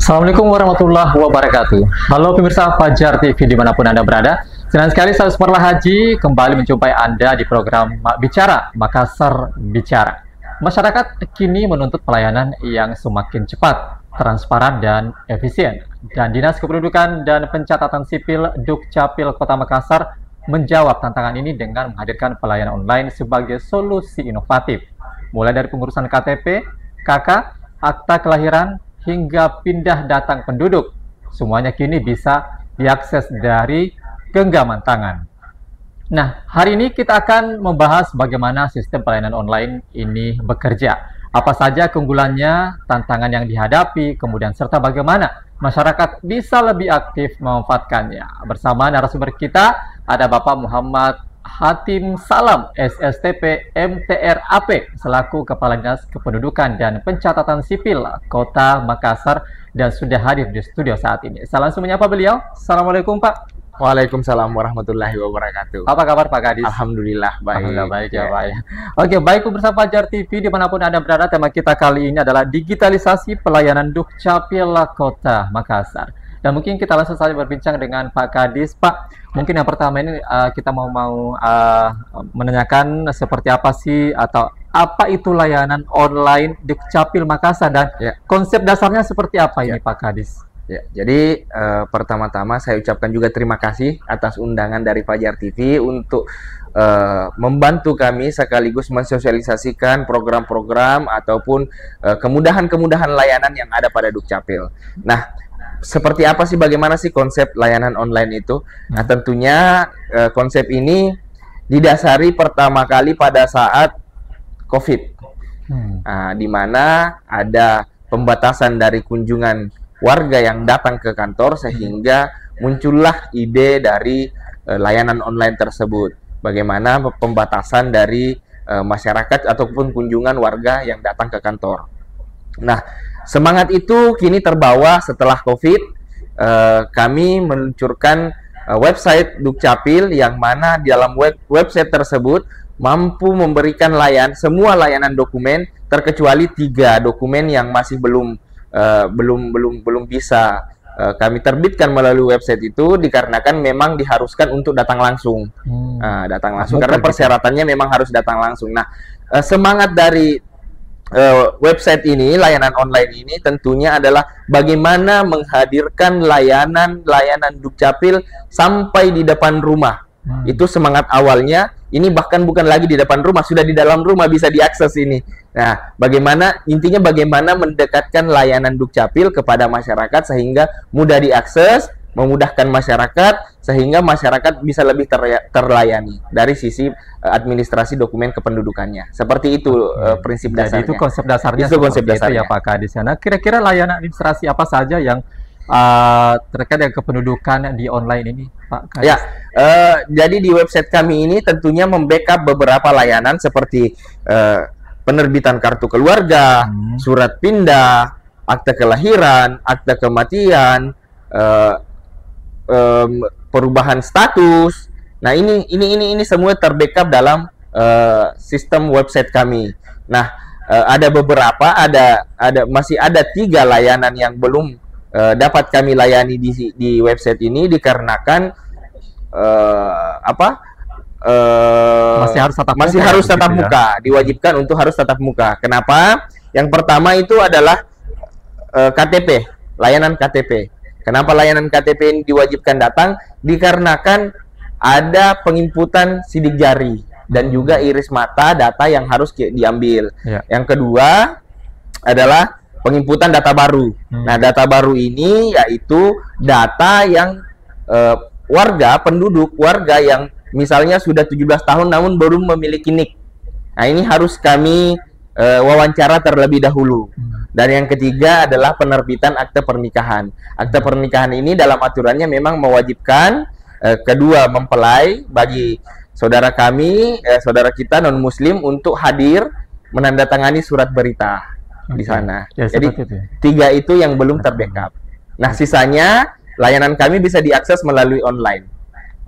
Assalamualaikum warahmatullahi wabarakatuh. Halo pemirsa Fajar TV dimanapun Anda berada. Senang sekali saya Sumarlah Haji kembali menjumpai Anda di program Bicara, Makassar Bicara. Masyarakat kini menuntut pelayanan yang semakin cepat, transparan, dan efisien. Dan Dinas Kependudukan dan Pencatatan Sipil Dukcapil Kota Makassar menjawab tantangan ini dengan menghadirkan pelayanan online sebagai solusi inovatif. Mulai dari pengurusan KTP, KK, akta kelahiran, hingga pindah datang penduduk, semuanya kini bisa diakses dari genggaman tangan. Nah, hari ini kita akan membahas bagaimana sistem pelayanan online ini bekerja. Apa saja keunggulannya, tantangan yang dihadapi, kemudian serta bagaimana masyarakat bisa lebih aktif memanfaatkannya. Bersama narasumber kita ada Bapak Muhammad Hatim Salam, SSTP MTRAP, selaku Kepala Dinas Kependudukan dan Pencatatan Sipil Kota Makassar, dan sudah hadir di studio saat ini. Saya langsung menyapa beliau. Assalamualaikum Pak. Waalaikumsalam warahmatullahi wabarakatuh. Apa kabar Pak Kadis? Alhamdulillah baik. Alhamdulillah baik ya Pak. Oke, baik pemirsa Fajar TV dimanapun Anda berada, tema kita kali ini adalah digitalisasi pelayanan Dukcapil Kota Makassar. Dan mungkin kita langsung saja berbincang dengan Pak Kadis. Pak, mungkin yang pertama ini kita mau menanyakan seperti apa sih atau apa itu layanan online Dukcapil Makassar dan konsep dasarnya seperti apa ini Pak Kadis? Ya, jadi pertama-tama saya ucapkan juga terima kasih atas undangan dari Fajar TV untuk membantu kami sekaligus mensosialisasikan program-program ataupun kemudahan-kemudahan layanan yang ada pada Dukcapil. Nah, seperti apa sih, bagaimana sih konsep layanan online itu? Nah, tentunya konsep ini didasari pertama kali pada saat COVID, di mana ada pembatasan dari kunjungan warga yang datang ke kantor, sehingga muncullah ide dari layanan online tersebut. Bagaimana pembatasan dari masyarakat ataupun kunjungan warga yang datang ke kantor. Nah, semangat itu kini terbawa setelah COVID. Kami meluncurkan website Dukcapil, yang mana di dalam website tersebut mampu memberikan semua layanan dokumen, terkecuali 3 dokumen yang masih belum bisa kami terbitkan melalui website itu, dikarenakan memang diharuskan untuk datang langsung. Datang langsung karena persyaratannya memang harus datang langsung. Nah, semangat dari website ini, layanan online ini tentunya adalah bagaimana menghadirkan layanan Dukcapil sampai di depan rumah. Itu semangat awalnya. Ini bahkan bukan lagi di depan rumah, sudah di dalam rumah bisa diakses ini. Nah, intinya bagaimana mendekatkan layanan Dukcapil kepada masyarakat sehingga mudah diakses, memudahkan masyarakat, sehingga masyarakat bisa lebih terlayani dari sisi administrasi dokumen kependudukannya. Seperti itu prinsip dasarnya. Jadi itu konsep dasarnya. Itu konsep dasarnya ya Pak Kadis. Nah, kira-kira layanan administrasi apa saja yang terkait dengan kependudukan di online ini, Pak Kadis? Ya, jadi di website kami ini tentunya membackup beberapa layanan seperti penerbitan kartu keluarga, surat pindah, akte kelahiran, akte kematian, perubahan status. Nah, ini semua terbackup dalam sistem website kami. Nah, masih ada 3 layanan yang belum dapat kami layani di website ini, dikarenakan masih harus tatap muka, diwajibkan untuk harus tatap muka. Kenapa? Yang pertama itu adalah KTP, layanan KTP. Kenapa layanan KTP ini diwajibkan datang? Dikarenakan ada penginputan sidik jari dan juga iris mata, data yang harus diambil. Yang kedua adalah penginputan data baru. Nah, data baru ini yaitu data yang penduduk warga yang misalnya sudah 17 tahun namun belum memiliki NIK. Nah, ini harus kami wawancara terlebih dahulu. Dan yang ketiga adalah penerbitan akte pernikahan. Akte pernikahan ini dalam aturannya memang mewajibkan kedua mempelai bagi saudara kita non muslim untuk hadir menandatangani surat berita di sana. Jadi 3 itu yang belum terbackup. Nah, sisanya layanan kami bisa diakses melalui online.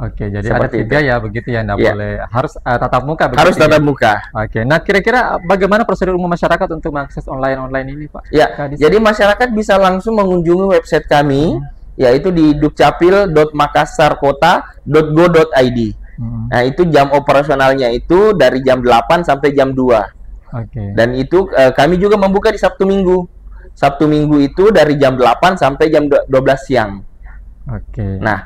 Oke, jadi Seperti ada 3 ya begitu ya, nggak Iya. boleh harus tatap muka Harus begitu ya? tatap muka. Oke, nah kira-kira bagaimana prosedur umum masyarakat untuk mengakses online ini, Pak Ya, Kadis? jadi masyarakat bisa langsung mengunjungi website kami, yaitu di dukcapil.makassarkota.go.id. Nah, itu jam operasionalnya itu dari jam 8 sampai jam 2. Oke. Dan itu kami juga membuka di Sabtu Minggu. Sabtu Minggu itu dari jam 8 sampai jam 12 siang. Oke. Nah,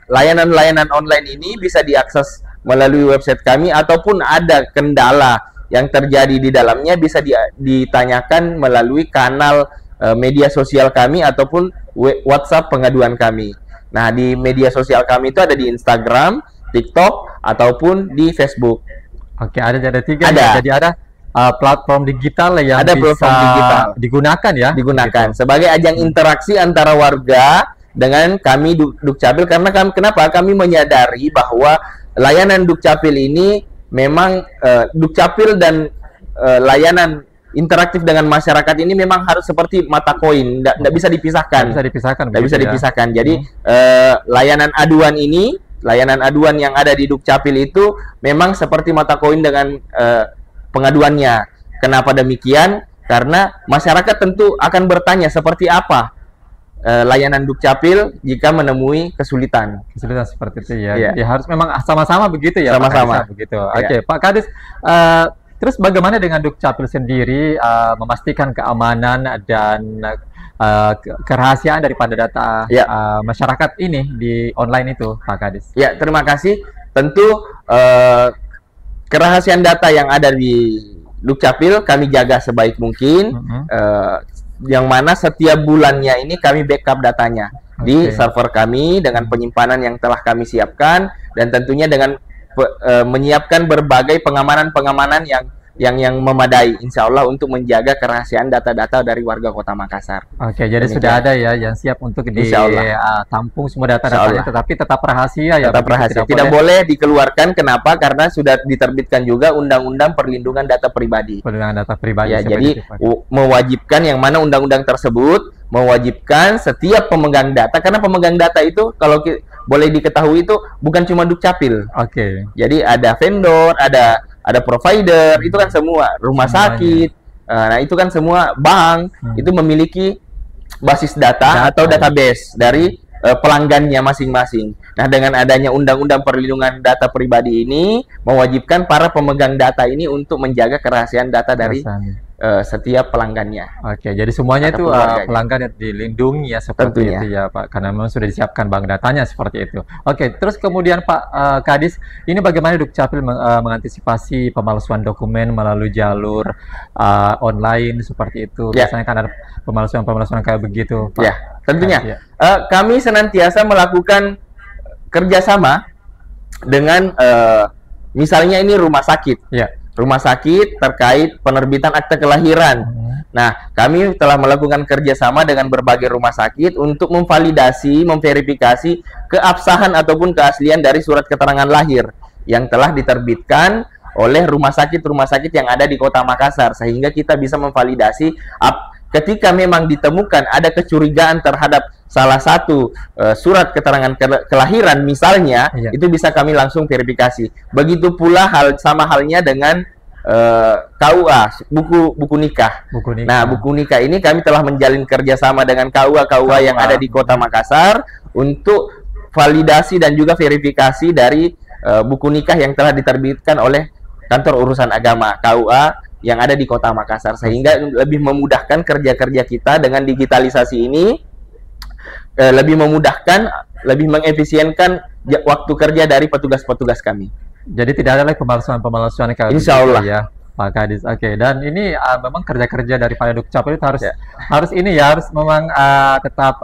layanan-layanan online ini bisa diakses melalui website kami, ataupun ada kendala yang terjadi di dalamnya bisa ditanyakan melalui kanal media sosial kami ataupun WhatsApp pengaduan kami. Nah, di media sosial kami itu ada di Instagram, TikTok, ataupun di Facebook. Oke, ada 3 Ada. ya. Jadi ada platform digital yang Ada bisa platform digital. digunakan ya. Digunakan Gitu. sebagai ajang interaksi antara warga dengan kami Dukcapil, karena kenapa kami menyadari bahwa layanan Dukcapil ini memang Dukcapil dan layanan interaktif dengan masyarakat ini memang harus seperti mata koin, tidak bisa dipisahkan. Nggak bisa dipisahkan. Tidak bisa begitu ya. dipisahkan. Jadi layanan aduan yang ada di Dukcapil itu memang seperti mata koin dengan pengaduannya. Kenapa demikian? Karena masyarakat tentu akan bertanya seperti apa layanan Dukcapil jika menemui kesulitan. Kesulitan seperti itu ya. Iya. Jadi harus memang sama-sama begitu ya. Pak Sama-sama. Kadis, ya, begitu. Iya. Oke, Pak Kadis. Terus bagaimana dengan Dukcapil sendiri memastikan keamanan dan kerahasiaan daripada data Ya. masyarakat ini di online itu, Pak Kadis? Ya, terima kasih. Tentu kerahasiaan data yang ada di Dukcapil kami jaga sebaik mungkin. Yang mana setiap bulannya ini kami backup datanya di server kami dengan penyimpanan yang telah kami siapkan, dan tentunya dengan menyiapkan berbagai pengamanan yang memadai, insya Allah, untuk menjaga kerahasiaan data-data dari warga Kota Makassar. Oke, jadi Demikian. sudah ada ya yang siap untuk Insya Allah. ditampung semua data-datanya, tetapi tetap rahasia ya. Tetap begitu, rahasia. Tidak boleh dikeluarkan. Kenapa? Karena sudah diterbitkan juga Undang-Undang Perlindungan Data Pribadi. perlindungan data pribadi. Ya, seperti jadi itu, Pak. mewajibkan, yang mana undang-undang tersebut mewajibkan setiap pemegang data, karena pemegang data itu kalau boleh diketahui itu bukan cuma Dukcapil. Oke. Jadi ada vendor, ada provider, itu kan semua rumah Semuanya. sakit. Nah, itu kan semua bank itu memiliki basis data atau database dari pelanggannya masing-masing. Nah, dengan adanya Undang-Undang Perlindungan Data Pribadi ini mewajibkan para pemegang data ini untuk menjaga kerahasiaan data dari setiap pelanggannya. Oke, jadi semuanya Atau itu keluarganya. pelanggan yang dilindungi ya seperti Tentunya. itu ya Pak, karena memang sudah disiapkan bank datanya seperti itu. Oke, terus kemudian Pak Kadis, ini bagaimana Dukcapil mengantisipasi pemalsuan dokumen melalui jalur online seperti itu? Ya. Biasanya kan ada pemalsuan kayak begitu, Pak. Ya, tentunya. Ya. Kami senantiasa melakukan kerjasama dengan misalnya ini rumah sakit. Ya. Rumah sakit terkait penerbitan akte kelahiran. Nah, kami telah melakukan kerjasama dengan berbagai rumah sakit untuk memvalidasi, memverifikasi keabsahan ataupun keaslian dari surat keterangan lahir yang telah diterbitkan oleh rumah sakit yang ada di Kota Makassar, sehingga kita bisa memvalidasi ketika memang ditemukan ada kecurigaan terhadap salah satu surat keterangan kelahiran misalnya, itu bisa kami langsung verifikasi. Begitu pula sama halnya dengan KUA, buku nikah. Nah, buku nikah ini kami telah menjalin kerjasama dengan KUA yang ada di Kota Makassar untuk validasi dan juga verifikasi dari buku nikah yang telah diterbitkan oleh Kantor Urusan Agama KUA yang ada di Kota Makassar, sehingga lebih memudahkan kerja-kerja kita dengan digitalisasi ini, lebih memudahkan, lebih mengefisienkan waktu kerja dari petugas-petugas kami. Jadi tidak ada lagi pemalsuan kayak Insya Allah ya, Pak Kadis. Oke, dan ini memang kerja-kerja daripada Dukcapil itu harus memang tetap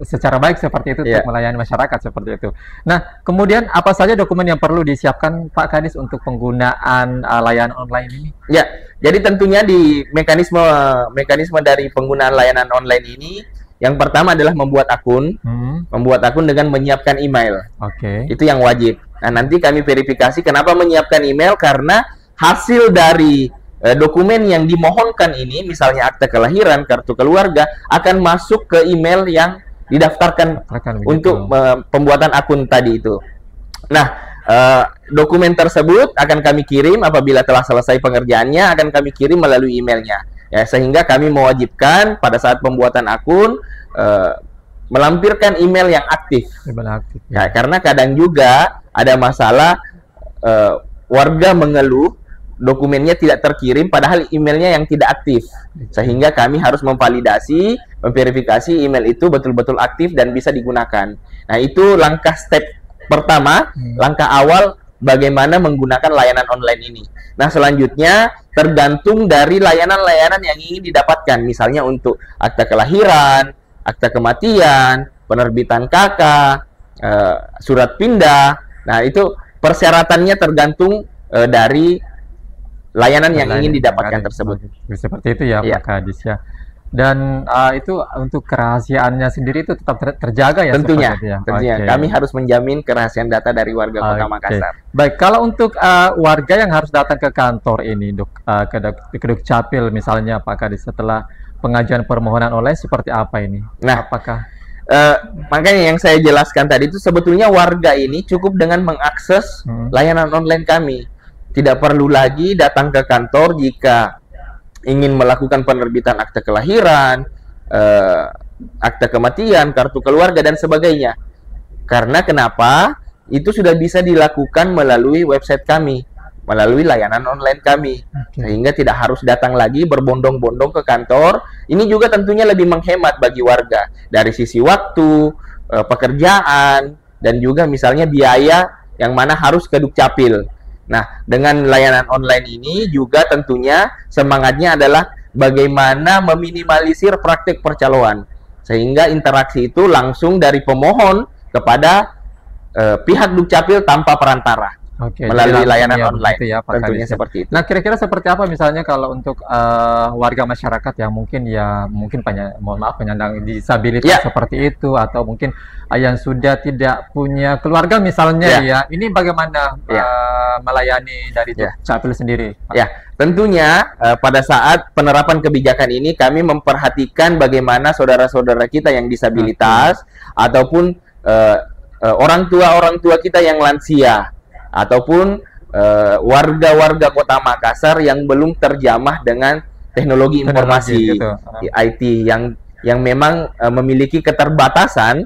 secara baik seperti itu untuk melayani masyarakat seperti itu. Nah, kemudian apa saja dokumen yang perlu disiapkan Pak Kadis untuk penggunaan layanan online ini? Ya, jadi tentunya di mekanisme dari penggunaan layanan online ini, yang pertama adalah membuat akun, dengan menyiapkan email. Oke. Itu yang wajib. Nah, nanti kami verifikasi kenapa menyiapkan email, karena hasil dari dokumen yang dimohonkan ini, misalnya akte kelahiran, kartu keluarga, akan masuk ke email yang didaftarkan untuk pembuatan akun tadi itu. Nah, dokumen tersebut akan kami kirim apabila telah selesai pengerjaannya, akan kami kirim melalui emailnya. Ya, sehingga kami mewajibkan pada saat pembuatan akun melampirkan email yang aktif. Ya, karena kadang juga ada masalah warga mengeluh dokumennya tidak terkirim padahal emailnya yang tidak aktif. Sehingga kami harus memvalidasi, memverifikasi email itu betul-betul aktif dan bisa digunakan. Nah, itu langkah step pertama, langkah awal bagaimana menggunakan layanan online ini. Nah, selanjutnya tergantung dari layanan-layanan yang ingin didapatkan. Misalnya untuk akta kelahiran, akta kematian, penerbitan KK, surat pindah. Nah, itu persyaratannya tergantung dari layanan yang ingin didapatkan tersebut. Seperti itu ya, Pak Kadis ya. Dan itu untuk kerahasiaannya sendiri itu tetap terjaga ya? Tentunya, tentunya. Kami harus menjamin kerahasiaan data dari warga Kota Makassar. Baik, kalau untuk warga yang harus datang ke kantor ini, ke Dukcapil misalnya, Pak Kadis, setelah pengajuan permohonan online seperti apa ini? Nah, apakah makanya yang saya jelaskan tadi itu sebetulnya warga ini cukup dengan mengakses layanan online kami. Tidak perlu lagi datang ke kantor jika ingin melakukan penerbitan akte kelahiran, akte kematian, kartu keluarga, dan sebagainya. Karena kenapa? Itu sudah bisa dilakukan melalui website kami, melalui layanan online kami. Sehingga tidak harus datang lagi berbondong-bondong ke kantor. Ini juga tentunya lebih menghemat bagi warga. Dari sisi waktu, pekerjaan, dan juga misalnya biaya yang mana harus ke Dukcapil. Nah, dengan layanan online ini juga tentunya semangatnya adalah bagaimana meminimalisir praktik percaloan. Sehingga interaksi itu langsung dari pemohon kepada pihak Dukcapil tanpa perantara. Melalui layanan online, ya, tentunya seperti itu. Nah, kira-kira seperti apa misalnya kalau untuk warga masyarakat yang mungkin penyandang disabilitas seperti itu, atau mungkin yang sudah tidak punya keluarga misalnya ya, ini bagaimana melayani dari Dukcapil sendiri, Pak? Ya, tentunya pada saat penerapan kebijakan ini kami memperhatikan bagaimana saudara-saudara kita yang disabilitas ataupun orang tua kita yang lansia, ataupun warga-warga Kota Makassar yang belum terjamah dengan teknologi informasi IT yang memang memiliki keterbatasan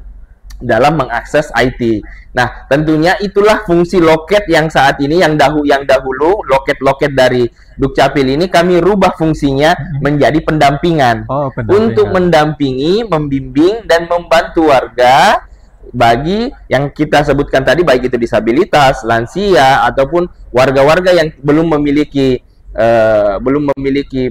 dalam mengakses IT. Nah, tentunya itulah fungsi loket yang saat ini yang dahulu loket-loket dari Dukcapil ini kami rubah fungsinya menjadi pendampingan. Untuk mendampingi, membimbing, dan membantu warga bagi yang kita sebutkan tadi, baik itu disabilitas, lansia, ataupun warga-warga yang belum memiliki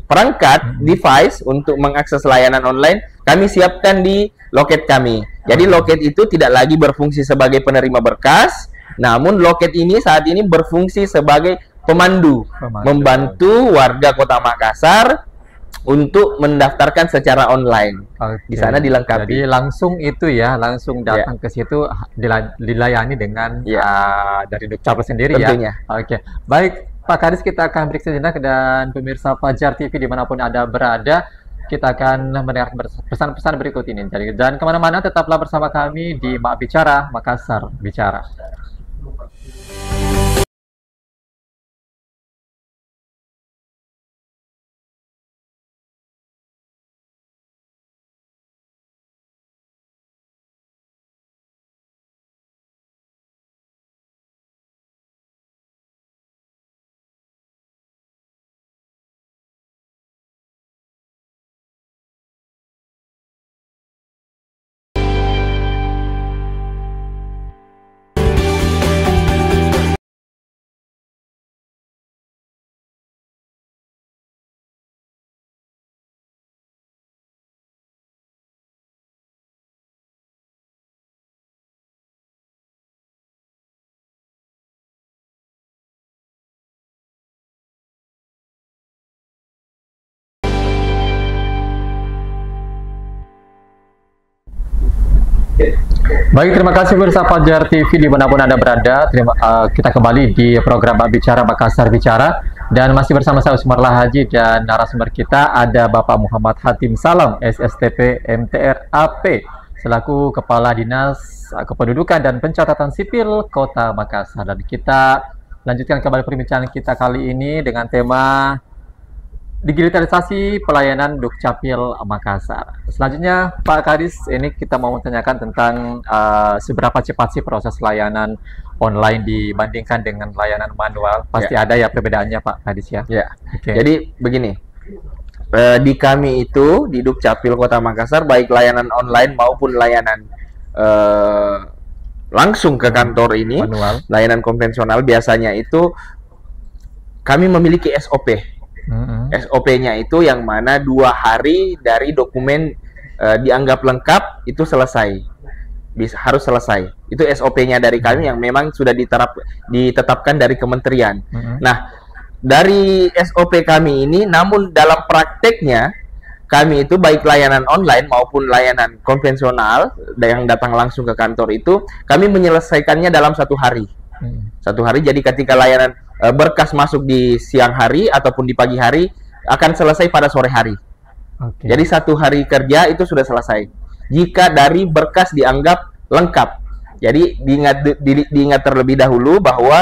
perangkat device untuk mengakses layanan online, kami siapkan di loket kami. Jadi loket itu tidak lagi berfungsi sebagai penerima berkas, namun loket ini saat ini berfungsi sebagai pemandu. Membantu warga Kota Makassar untuk mendaftarkan secara online. Di sana dilengkapi. Jadi langsung itu ya, langsung datang ke situ dilayani dengan dari Dukcapil sendiri. Tentunya. Ya. Baik, Pak Kadis, kita akan break sejenak, dan pemirsa Fajar TV dimanapun Anda berada, kita akan mendengar pesan-pesan berikut ini. Jadi dan kemana-mana, tetaplah bersama kami di Mak Bicara, Makassar Bicara. Baik, terima kasih pemirsa Fajar TV dimanapun Anda berada. Kita kembali di program Bicara Makassar Bicara, dan masih bersama saya Sumarlah Haji, dan narasumber kita ada Bapak Muhammad Hatim Salam, SSTP MTR AP, selaku Kepala Dinas Kependudukan dan Pencatatan Sipil Kota Makassar. Dan kita lanjutkan kembali perbincangan kita kali ini dengan tema digitalisasi pelayanan Dukcapil Makassar. Selanjutnya Pak Kadis, ini kita mau menanyakan tentang seberapa cepat sih proses layanan online dibandingkan dengan layanan manual. Pasti ada ya perbedaannya Pak Kadis ya. Ya. Oke. Jadi begini, di kami itu di Dukcapil Kota Makassar, baik layanan online maupun layanan langsung ke kantor ini, Manual. layanan konvensional biasanya itu kami memiliki SOP. SOP-nya itu yang mana 2 hari dari dokumen dianggap lengkap itu selesai, harus selesai. Itu SOP-nya dari kami yang memang sudah ditetapkan dari kementerian. Nah, dari SOP kami ini, namun dalam prakteknya kami itu baik layanan online maupun layanan konvensional yang datang langsung ke kantor itu kami menyelesaikannya dalam 1 hari. 1 hari. Jadi ketika layanan berkas masuk di siang hari ataupun di pagi hari akan selesai pada sore hari. Jadi 1 hari kerja itu sudah selesai. Jika dari berkas dianggap lengkap. Jadi diingat terlebih dahulu bahwa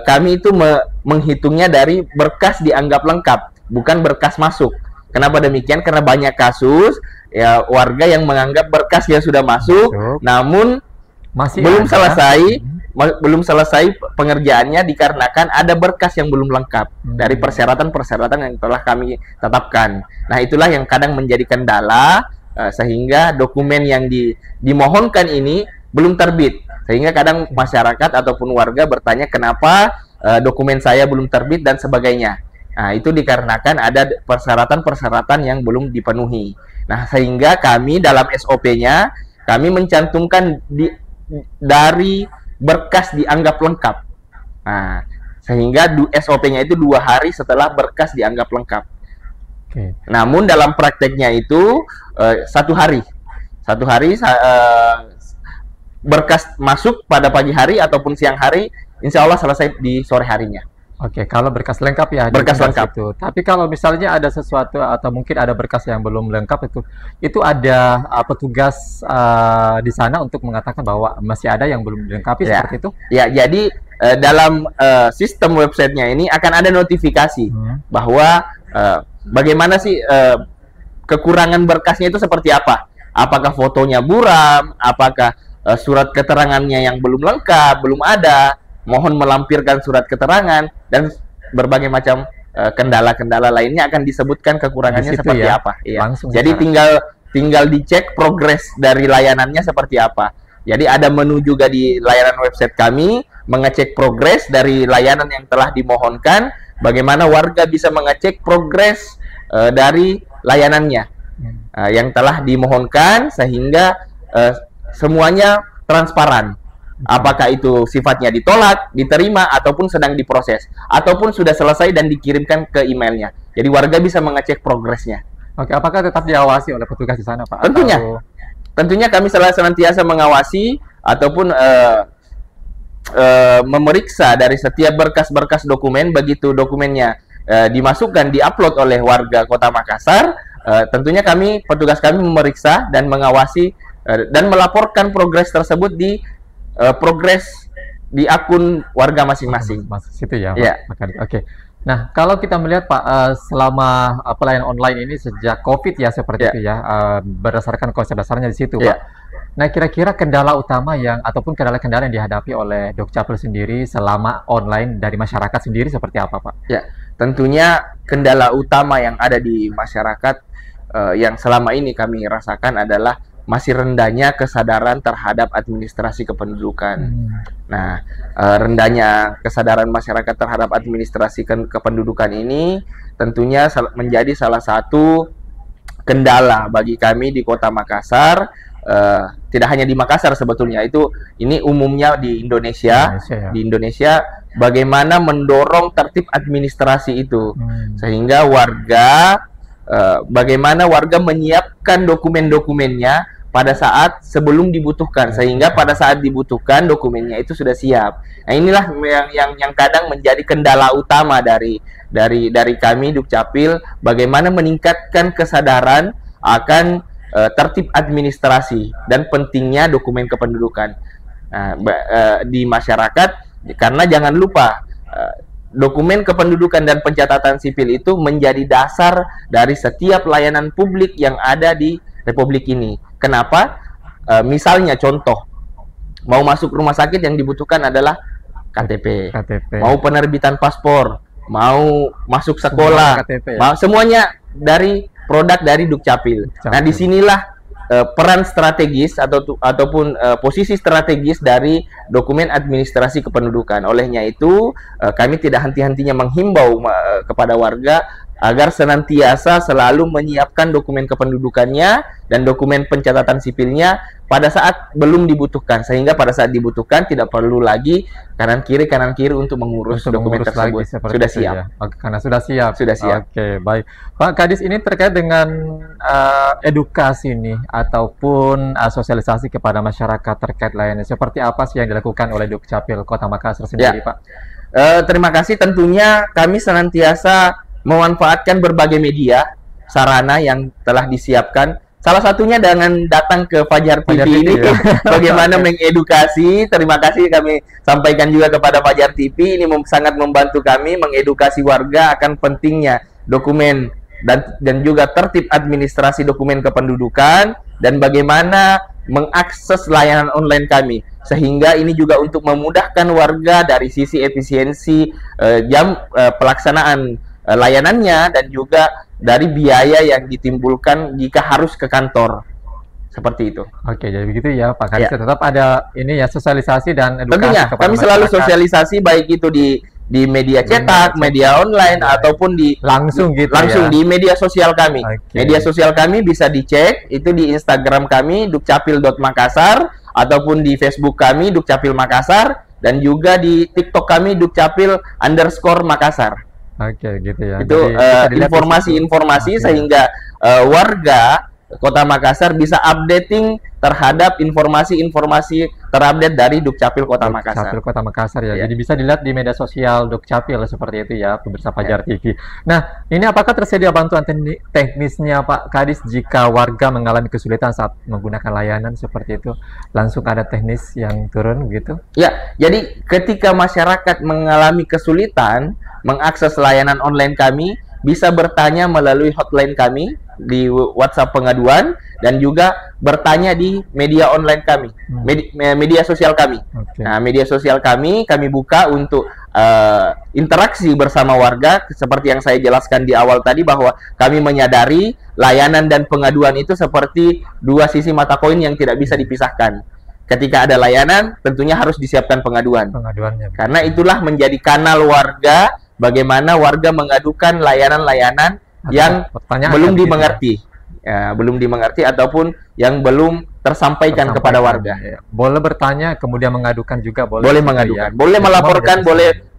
kami itu menghitungnya dari berkas dianggap lengkap, bukan berkas masuk. Kenapa demikian? Karena banyak kasus ya warga yang menganggap berkasnya sudah masuk, namun belum selesai pengerjaannya dikarenakan ada berkas yang belum lengkap dari persyaratan-persyaratan yang telah kami tetapkan. Nah, itulah yang kadang menjadi kendala sehingga dokumen yang dimohonkan ini belum terbit. Sehingga kadang masyarakat ataupun warga bertanya kenapa dokumen saya belum terbit dan sebagainya. Nah, itu dikarenakan ada persyaratan-persyaratan yang belum dipenuhi. Nah, sehingga kami dalam SOP-nya kami mencantumkan dari berkas dianggap lengkap. Nah, sehingga SOP-nya itu 2 hari setelah berkas dianggap lengkap. Namun dalam prakteknya itu 1 hari. 1 hari berkas masuk pada pagi hari ataupun siang hari, insya Allah selesai di sore harinya. Kalau berkas lengkap ya. Berkas lengkap. Itu. Tapi kalau misalnya ada sesuatu atau mungkin ada berkas yang belum lengkap itu ada petugas di sana untuk mengatakan bahwa masih ada yang belum dilengkapi seperti itu. Ya, jadi dalam sistem websitenya ini akan ada notifikasi bahwa bagaimana sih kekurangan berkasnya itu seperti apa? Apakah fotonya buram? Apakah surat keterangannya yang belum lengkap, belum ada? Mohon melampirkan surat keterangan dan berbagai macam kendala-kendala lainnya akan disebutkan kekurangannya seperti apa. Iya. Jadi tinggal dicek progres dari layanannya seperti apa. Jadi ada menu juga di layanan website kami mengecek progres dari layanan yang telah dimohonkan. Bagaimana warga bisa mengecek progres dari layanannya yang telah dimohonkan sehingga semuanya transparan. Apakah itu sifatnya ditolak, diterima, ataupun sedang diproses, ataupun sudah selesai dan dikirimkan ke emailnya. Jadi warga bisa mengecek progresnya. Apakah tetap diawasi oleh petugas di sana, Pak? Tentunya kami senantiasa mengawasi ataupun memeriksa dari setiap berkas-berkas dokumen. Begitu dokumennya dimasukkan, diupload oleh warga Kota Makassar, tentunya petugas kami memeriksa dan mengawasi dan melaporkan progres tersebut di progres di akun warga masing-masing. Situ ya, Pak. Nah, kalau kita melihat Pak, selama pelayanan online ini sejak COVID ya seperti itu ya, berdasarkan konsep dasarnya di situ, Pak. Nah, kira-kira kendala utama ataupun kendala-kendala yang dihadapi oleh Dukcapil sendiri selama online dari masyarakat sendiri seperti apa, Pak? Ya, tentunya kendala utama yang ada di masyarakat yang selama ini kami rasakan adalah masih rendahnya kesadaran terhadap administrasi kependudukan. Nah, rendahnya kesadaran masyarakat terhadap administrasi kependudukan ini tentunya menjadi salah satu kendala bagi kami di Kota Makassar. Tidak hanya di Makassar sebetulnya, ini umumnya di Indonesia. Di Indonesia, bagaimana mendorong tertib administrasi itu sehingga warga bagaimana warga menyiapkan dokumen-dokumennya pada saat sebelum dibutuhkan, sehingga pada saat dibutuhkan dokumennya itu sudah siap. Nah, inilah yang kadang menjadi kendala utama dari kami Dukcapil, bagaimana meningkatkan kesadaran akan tertib administrasi dan pentingnya dokumen kependudukan di masyarakat, karena jangan lupa dokumen kependudukan dan pencatatan sipil itu menjadi dasar dari setiap layanan publik yang ada di Republik ini. Kenapa? Misalnya contoh, mau masuk rumah sakit yang dibutuhkan adalah KTP. Mau penerbitan paspor, mau masuk sekolah, KTP, semuanya dari produk dari Dukcapil. Nah, disinilah peran strategis ataupun posisi strategis dari dokumen administrasi kependudukan. Olehnya itu, kami tidak henti-hentinya menghimbau kepada warga agar senantiasa selalu menyiapkan dokumen kependudukannya dan dokumen pencatatan sipilnya pada saat belum dibutuhkan, sehingga pada saat dibutuhkan tidak perlu lagi kanan kiri untuk mengurus dokumen tersebut. Sudah siap. Ya. Oke, karena sudah siap. Sudah siap. Oke, baik. Pak Kadis, ini terkait dengan edukasi nih ataupun sosialisasi kepada masyarakat terkait layanan. Seperti apa sih yang dilakukan oleh Dukcapil Kota Makassar sendiri, Pak? Terima kasih. Tentunya kami senantiasa memanfaatkan berbagai media sarana yang telah disiapkan. Salah satunya dengan datang ke Fajar TV ini, bagaimana mengedukasi. Terima kasih kami sampaikan juga kepada Fajar TV. Ini sangat membantu kami mengedukasi warga akan pentingnya dokumen dan juga tertib administrasi dokumen kependudukan dan bagaimana mengakses layanan online kami. Sehingga ini juga untuk memudahkan warga dari sisi efisiensi jam pelaksanaan layanannya dan juga dari biaya yang ditimbulkan jika harus ke kantor. Seperti itu. Oke, jadi begitu ya Pak Kadis. Tetap ada ini ya, sosialisasi dan edukasi. Tentunya kami selalu sosialisasi, baik itu di media cetak, media online, ataupun di langsung di media sosial kami. Media sosial kami bisa dicek itu di Instagram kami dukcapil.makassar ataupun di Facebook kami Dukcapil Makassar dan juga di TikTok kami Dukcapil_Makassar. Oke, gitu ya. Itu informasi-informasi sehingga warga Kota Makassar bisa updating terhadap informasi-informasi terupdate dari Dukcapil Kota Makassar. Dukcapil Kota Makassar ya. Jadi bisa dilihat di media sosial Dukcapil seperti itu ya, pemirsa Fajar TV. Nah, ini apakah tersedia bantuan teknisnya Pak Kadis jika warga mengalami kesulitan saat menggunakan layanan seperti itu? Langsung ada teknis yang turun gitu? Ya, jadi ketika masyarakat mengalami kesulitan mengakses layanan online kami, bisa bertanya melalui hotline kami di WhatsApp pengaduan dan juga bertanya di media online kami, media sosial kami. Nah, media sosial kami buka untuk interaksi bersama warga, seperti yang saya jelaskan di awal tadi bahwa kami menyadari layanan dan pengaduan itu seperti dua sisi mata koin yang tidak bisa dipisahkan. Ketika ada layanan, tentunya harus disiapkan pengaduannya. Karena itulah menjadi kanal warga, bagaimana warga mengadukan layanan-layanan yang belum dimengerti, belum dimengerti ataupun yang belum tersampaikan kepada warga. Boleh bertanya, kemudian mengadukan juga boleh. Boleh mengadukan, boleh melaporkan,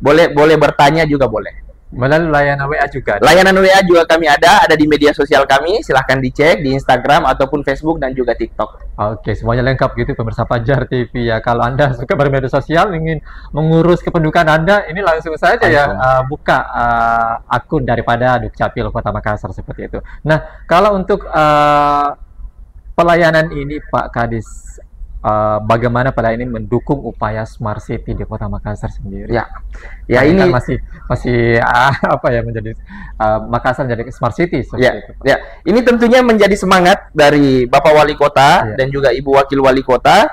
boleh bertanya juga boleh. Melalui layanan WA juga. Layanan WA juga kami ada di media sosial kami. Silahkan dicek di Instagram ataupun Facebook dan juga TikTok. Oke, semuanya lengkap gitu pemirsa Fajar TV ya. Kalau Anda suka bermedia sosial, ingin mengurus kependudukan Anda, ini langsung saja ya buka akun daripada Dukcapil Kota Makassar seperti itu. Nah, kalau untuk pelayanan ini Pak Kadis, bagaimana pada ini mendukung upaya Smart City di Kota Makassar sendiri? Ya ini kan masih apa ya, menjadi Makassar menjadi Smart City seperti itu. Ya, ini tentunya menjadi semangat dari Bapak Wali Kota dan juga Ibu Wakil Wali Kota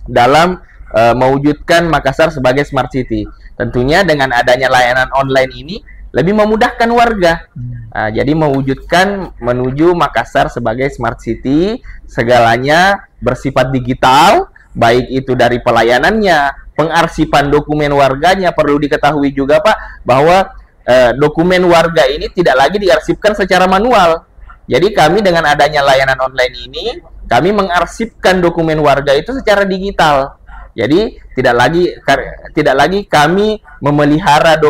dalam mewujudkan Makassar sebagai Smart City. Tentunya dengan adanya layanan online ini lebih memudahkan warga. Jadi mewujudkan menuju Makassar sebagai Smart City, segalanya bersifat digital, baik itu dari pelayanannya, pengarsipan dokumen warganya. Perlu diketahui juga Pak, bahwa dokumen warga ini tidak lagi diarsipkan secara manual. Jadi kami dengan adanya layanan online ini, kami mengarsipkan dokumen warga itu secara digital. Jadi tidak lagi kami memelihara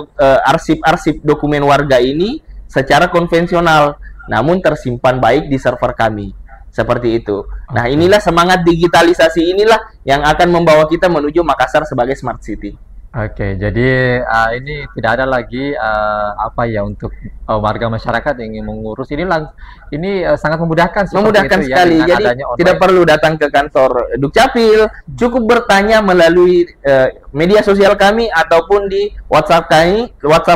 arsip-arsip dokumen warga ini secara konvensional, namun tersimpan baik di server kami. Seperti itu. Nah, inilah semangat digitalisasi inilah yang akan membawa kita menuju Makassar sebagai Smart City. Oke, jadi ini tidak ada lagi apa ya untuk warga masyarakat yang ingin mengurus ini ini sangat memudahkan seperti Memudahkan itu ya sekali. dengan Jadi adanya tidak online. perlu datang ke kantor Dukcapil, cukup bertanya melalui media sosial kami ataupun di WhatsApp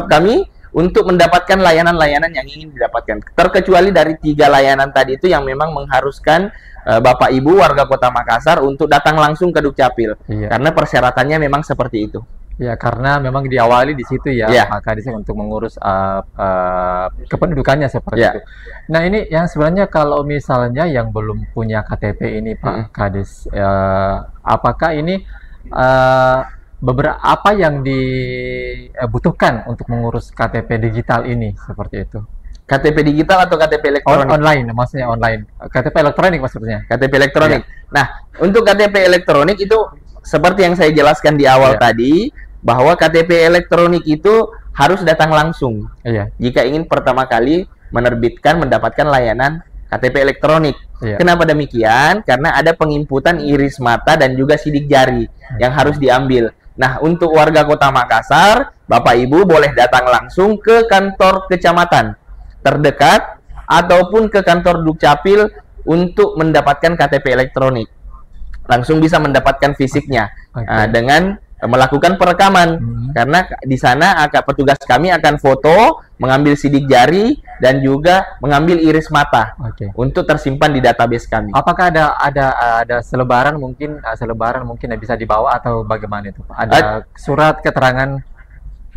kami untuk mendapatkan layanan-layanan yang ingin didapatkan. Terkecuali dari 3 layanan tadi itu yang memang mengharuskan Bapak Ibu warga Kota Makassar untuk datang langsung ke Dukcapil. Iya. Karena persyaratannya memang seperti itu. Ya, karena memang diawali di situ ya, Iya. maka di untuk mengurus kependudukannya seperti Ya. itu. Nah, ini yang sebenarnya kalau misalnya yang belum punya KTP ini, Pak Kadis, apakah ini beberapa apa yang dibutuhkan untuk mengurus KTP digital ini seperti itu? KTP digital atau KTP elektronik? Online, maksudnya online. KTP elektronik maksudnya. KTP elektronik. Nah, untuk KTP elektronik itu seperti yang saya jelaskan di awal tadi, bahwa KTP elektronik itu harus datang langsung Iya. jika ingin pertama kali mendapatkan layanan KTP elektronik. Iya. Kenapa demikian? Karena ada penginputan iris mata dan juga sidik jari yang harus diambil. Nah, untuk warga Kota Makassar, Bapak Ibu boleh datang langsung ke kantor kecamatan terdekat ataupun ke kantor Dukcapil untuk mendapatkan KTP elektronik. Langsung bisa mendapatkan fisiknya dengan melakukan perekaman, karena di sana petugas kami akan foto, mengambil sidik jari dan juga mengambil iris mata untuk tersimpan di database kami. Apakah ada selebaran mungkin yang bisa dibawa atau bagaimana itu, Pak? Ada surat keterangan.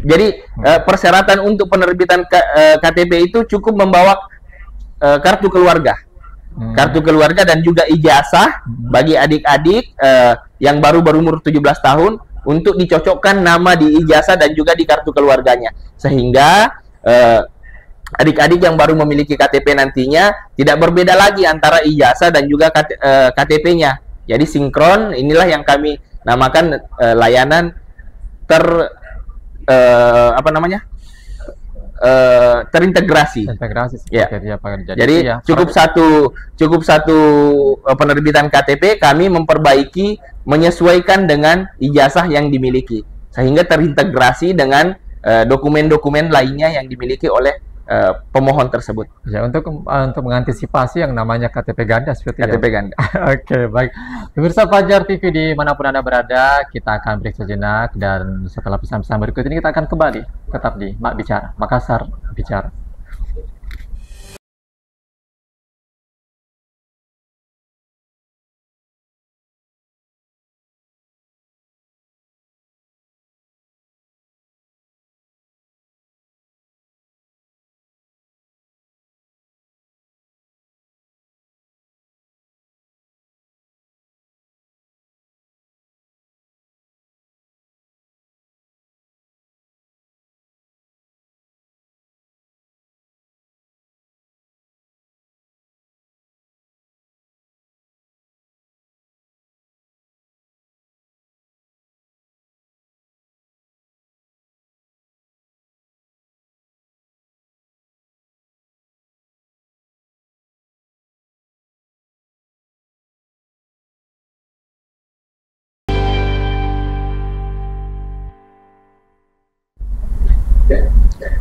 Jadi persyaratan untuk penerbitan KTP itu cukup membawa kartu keluarga. Kartu keluarga dan juga ijazah bagi adik-adik yang baru berumur 17 tahun untuk dicocokkan nama di ijazah dan juga di kartu keluarganya, sehingga adik-adik yang baru memiliki KTP nantinya tidak berbeda lagi antara ijazah dan juga KTP-nya. Jadi sinkron. Inilah yang kami namakan layanan terintegrasi. Ya. Jadi ya, cukup satu penerbitan KTP kami memperbaiki menyesuaikan dengan ijazah yang dimiliki sehingga terintegrasi dengan dokumen-dokumen lainnya yang dimiliki oleh pemohon tersebut. Ya, untuk mengantisipasi yang namanya KTP ganda seperti KTP ganda. Oke, baik. Pemirsa Fajar TV dimanapun Anda berada, kita akan break sejenak dan setelah pesan-pesan berikut ini kita akan kembali tetap di Mak Bicara, Makassar Bicara.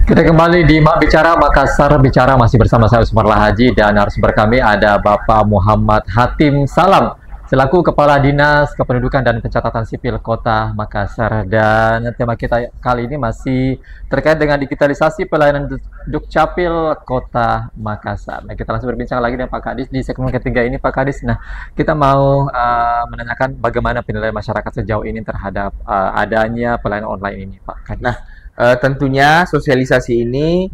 Kita kembali di Mak Bicara, Makassar Bicara, masih bersama saya Sumarlah Haji dan narasumber kami ada Bapak Muhammad Hatim Salam selaku Kepala Dinas Kependudukan dan Pencatatan Sipil Kota Makassar. Dan tema kita kali ini masih terkait dengan digitalisasi pelayanan Dukcapil Kota Makassar. Nah, kita langsung berbincang lagi dengan Pak Kadis di segmen ketiga ini, Pak Kadis. Nah, kita mau menanyakan bagaimana penilaian masyarakat sejauh ini terhadap adanya pelayanan online ini, Pak Kadis. Nah, tentunya sosialisasi ini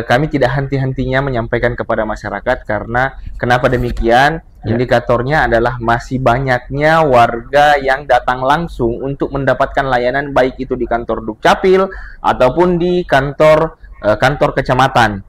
kami tidak henti-hentinya menyampaikan kepada masyarakat, karena kenapa demikian? Indikatornya adalah masih banyaknya warga yang datang langsung untuk mendapatkan layanan, baik itu di kantor Dukcapil ataupun di kantor kecamatan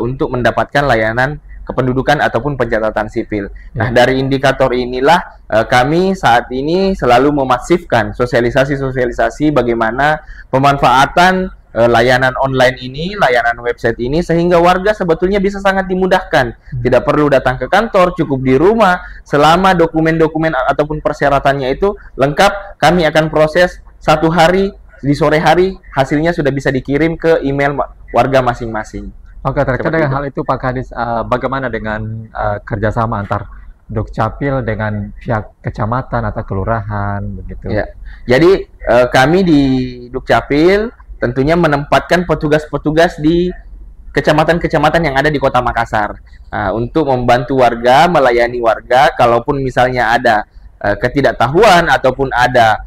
untuk mendapatkan layanan kependudukan ataupun pencatatan sipil. Nah, dari indikator inilah kami saat ini selalu memasifkan sosialisasi bagaimana pemanfaatan layanan online ini, layanan website ini, sehingga warga sebetulnya bisa sangat dimudahkan. Tidak perlu datang ke kantor, cukup di rumah. Selama dokumen-dokumen ataupun persyaratannya itu lengkap, kami akan proses satu hari di sore hari hasilnya sudah bisa dikirim ke email warga masing-masing. Oke, terkait Seperti dengan itu. hal itu Pak Kadis, bagaimana dengan kerjasama antar Dukcapil dengan pihak kecamatan atau kelurahan begitu? Ya, jadi kami di Dukcapil tentunya menempatkan petugas-petugas di kecamatan-kecamatan yang ada di Kota Makassar untuk membantu warga, melayani warga. Kalaupun misalnya ada ketidaktahuan ataupun ada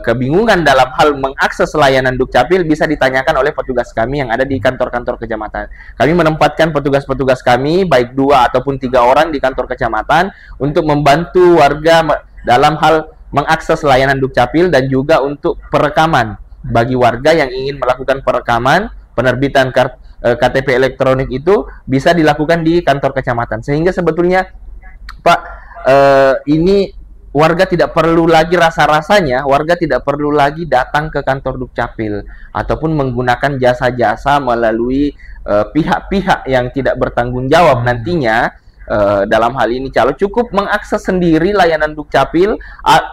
kebingungan dalam hal mengakses layanan Dukcapil, bisa ditanyakan oleh petugas kami yang ada di kantor-kantor kecamatan. Kami menempatkan petugas-petugas kami, baik 2 ataupun 3 orang di kantor kecamatan, untuk membantu warga dalam hal mengakses layanan Dukcapil dan juga untuk perekaman bagi warga yang ingin melakukan perekaman, penerbitan KTP elektronik itu bisa dilakukan di kantor kecamatan. Sehingga sebetulnya Pak, ini warga tidak perlu lagi rasa-rasanya, warga tidak perlu lagi datang ke kantor Dukcapil ataupun menggunakan jasa-jasa melalui pihak-pihak yang tidak bertanggung jawab nantinya. Dalam hal ini calo cukup mengakses sendiri layanan Dukcapil.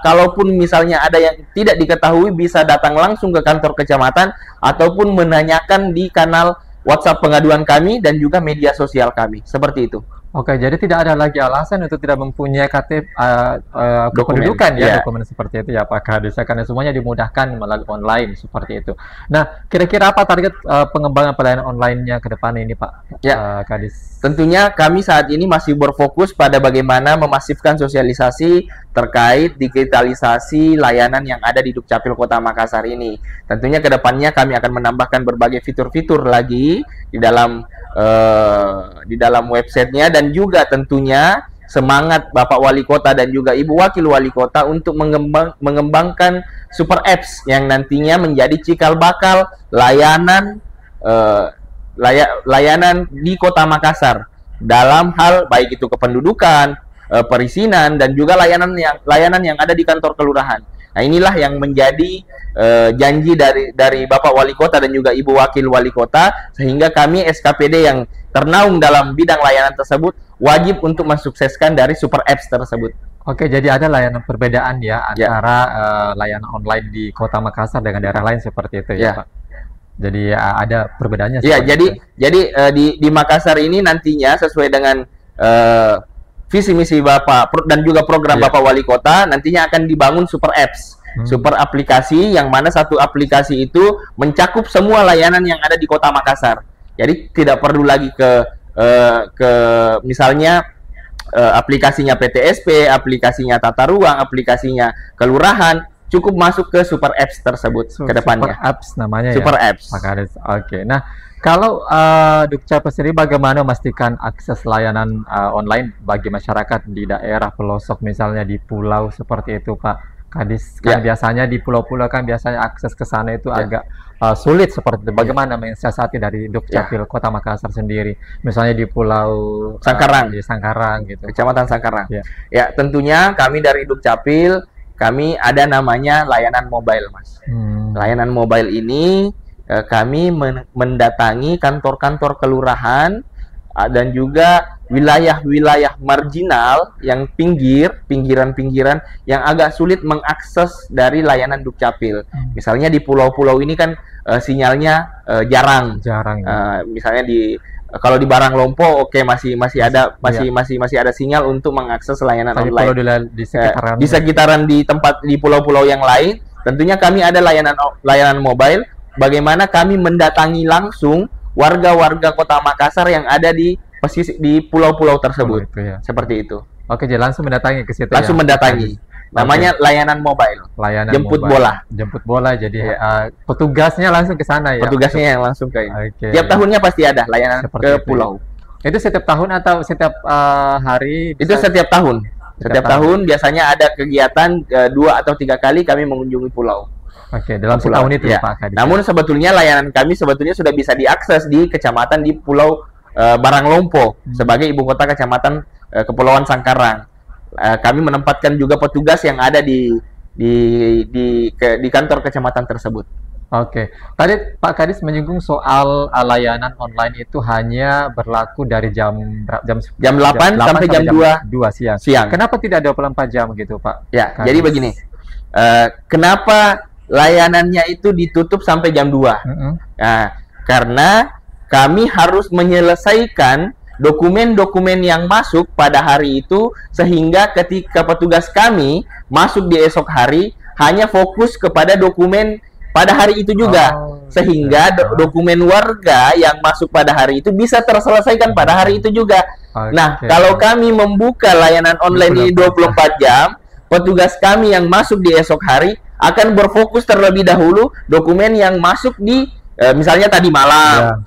Kalaupun misalnya ada yang tidak diketahui, bisa datang langsung ke kantor kecamatan ataupun menanyakan di kanal WhatsApp pengaduan kami dan juga media sosial kami. Seperti itu. Oke, jadi tidak ada lagi alasan untuk tidak mempunyai KTP Dokumen. kependudukan ya, Ya. dokumen seperti itu ya Pak Kadis, karena semuanya dimudahkan melalui online seperti itu. Nah, kira-kira apa target pengembangan pelayanan online-nya ke depan ini Pak Ya. Kadis? Tentunya kami saat ini masih berfokus pada bagaimana memasifkan sosialisasi terkait digitalisasi layanan yang ada di Dukcapil Kota Makassar ini. Tentunya ke depannya kami akan menambahkan berbagai fitur-fitur lagi di dalam websitenya, dan juga tentunya semangat Bapak Wali Kota dan juga Ibu Wakil Wali Kota untuk mengembangkan super apps yang nantinya menjadi cikal bakal layanan layanan di Kota Makassar dalam hal baik itu kependudukan, perizinan, dan juga layanan yang ada di kantor kelurahan. Nah, inilah yang menjadi janji dari Bapak Wali Kota dan juga Ibu Wakil Wali Kota, sehingga kami SKPD yang ternaung dalam bidang layanan tersebut wajib untuk mensukseskan dari super apps tersebut. Oke, jadi ada layanan perbedaan ya antara layanan online di Kota Makassar dengan daerah lain seperti itu ya, Pak. Jadi ada perbedaannya. Ya, jadi di Makassar ini nantinya sesuai dengan visi misi Bapak dan juga program Bapak Wali Kota, nantinya akan dibangun super apps, super aplikasi, yang mana satu aplikasi itu mencakup semua layanan yang ada di Kota Makassar. Jadi tidak perlu lagi ke misalnya aplikasinya PTSP, aplikasinya tata ruang, aplikasinya kelurahan, cukup masuk ke super apps tersebut ke depannya. Super apps namanya super ya? apps. Oke. Nah, kalau Dukcapil sendiri bagaimana memastikan akses layanan online bagi masyarakat di daerah pelosok, misalnya di pulau seperti itu, Pak Kadis? Kan biasanya di pulau-pulau kan biasanya akses ke sana itu agak sulit seperti itu. Bagaimana mensiasati dari Dukcapil Kota Makassar sendiri, misalnya di Pulau Sangkarang, di Sangkarang gitu, Kecamatan Sangkarang. Ya, tentunya kami dari Dukcapil, kami ada namanya layanan mobile, Mas. Layanan mobile ini kami mendatangi kantor-kantor kelurahan dan juga wilayah-wilayah marginal yang pinggiran-pinggiran yang agak sulit mengakses dari layanan Dukcapil. Misalnya di pulau-pulau ini kan sinyalnya jarang. Misalnya kalau di Baranglompo masih ada sinyal untuk mengakses layanan online. Di sekitaran di pulau-pulau yang lain, tentunya kami ada layanan mobile. Bagaimana kami mendatangi langsung warga-warga Kota Makassar yang ada di pulau-pulau tersebut. Seperti itu. Oke, jadi langsung mendatangi ke situ. Langsung mendatangi. Namanya layanan mobile. Layanan jemput bola. Jemput bola. Jadi petugasnya langsung ke sana ya. Petugasnya yang langsung ke ini. Tiap tahunnya pasti ada layanan ke pulau. Itu setiap tahun atau setiap hari? Itu setiap tahun. Setiap tahun biasanya ada kegiatan 2 atau 3 kali kami mengunjungi pulau. Oke, dalam setahun itu Pak Kadis. Namun sebetulnya layanan kami sudah bisa diakses di kecamatan di Pulau Baranglompo sebagai ibu kota kecamatan Kepulauan Sangkarang. Kami menempatkan juga petugas yang ada di kantor kecamatan tersebut. Oke, tadi Pak Kadis menyinggung soal layanan online itu hanya berlaku dari jam 8 sampai jam 2 siang. Kenapa tidak 24 jam gitu, Pak? Ya, Kadis? jadi begini. Kenapa layanannya itu ditutup sampai jam 2. Nah, karena kami harus menyelesaikan dokumen-dokumen yang masuk pada hari itu, sehingga ketika petugas kami masuk di esok hari hanya fokus kepada dokumen pada hari itu juga, sehingga dokumen warga yang masuk pada hari itu bisa terselesaikan pada hari itu juga. Nah, kalau kami membuka layanan online ini 24 jam, petugas kami yang masuk di esok hari akan berfokus terlebih dahulu dokumen yang masuk di misalnya tadi malam,